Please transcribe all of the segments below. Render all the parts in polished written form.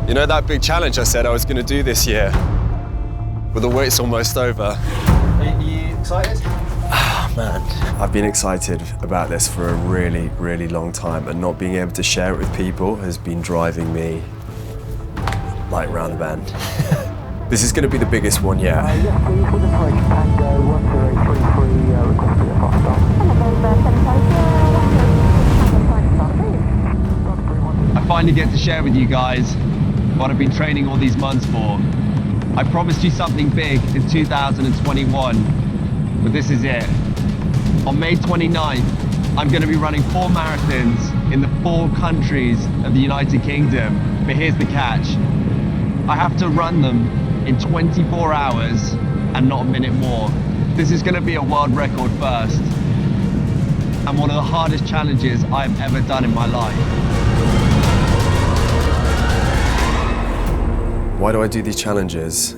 You know that big challenge I said I was going to do this year? Well, the wait's almost over. Are you excited? Man, I've been excited about this for a really, really long time, and not being able to share it with people has been driving me like round the bend. This is going to be the biggest one yet. Yes, please, with approach Tango 1033, request for your fast stop. I finally get to share with you guys what I've been training all these months for. I promised you something big in 2021, but this is it. On May 29th, I'm going to be running 4 marathons in the 4 countries of the United Kingdom, but here's the catch. I have to run them in 24 hours and not a minute more. This is going to be a world record first, and one of the hardest challenges I've ever done in my life. Why do I do these challenges?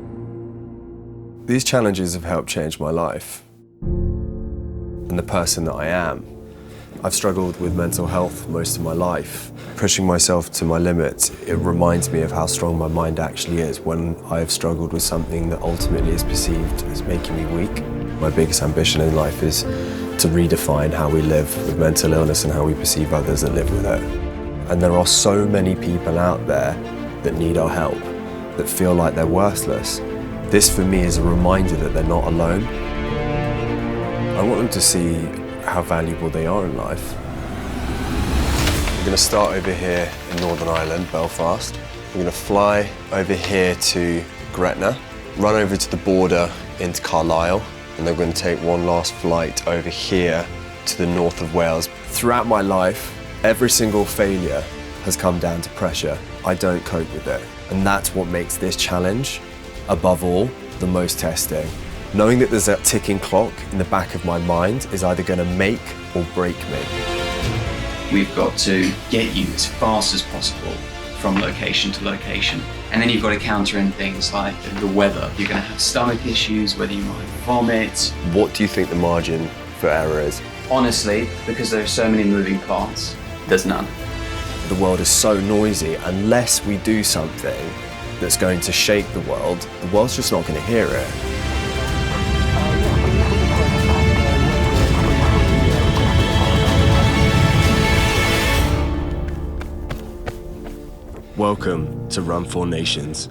These challenges have helped change my life and the person that I am. I've struggled with mental health most of my life. Pushing myself to my limits, it reminds me of how strong my mind actually is when I've struggled with something that ultimately is perceived as making me weak. My biggest ambition in life is to redefine how we live with mental illness and how we perceive others that live with it. And there are so many people out there that need our help, that feel like they're worthless. This for me is a reminder that they're not alone. I want them to see how valuable they are in life. We're going to start over here in Northern Ireland, Belfast. We're going to fly over here to Gretna, run over to the border into Carlisle, and then we're going to take one last flight over here to the north of Wales. Throughout my life, every single failure has come down to pressure. I don't cope with it. And that's what makes this challenge, above all, the most testing. Knowing that there's a ticking clock in the back of my mind is either going to make or break me. We've got to get you as fast as possible from location to location. And then you've got to counter in things like the weather. You're going to have stomach issues, whether you might vomit. What do you think the margin for error is? Honestly, because there are so many moving parts, there's none. The world is so noisy, unless we do something that's going to shake the world's just not going to hear it. Welcome to Run 4 Nations.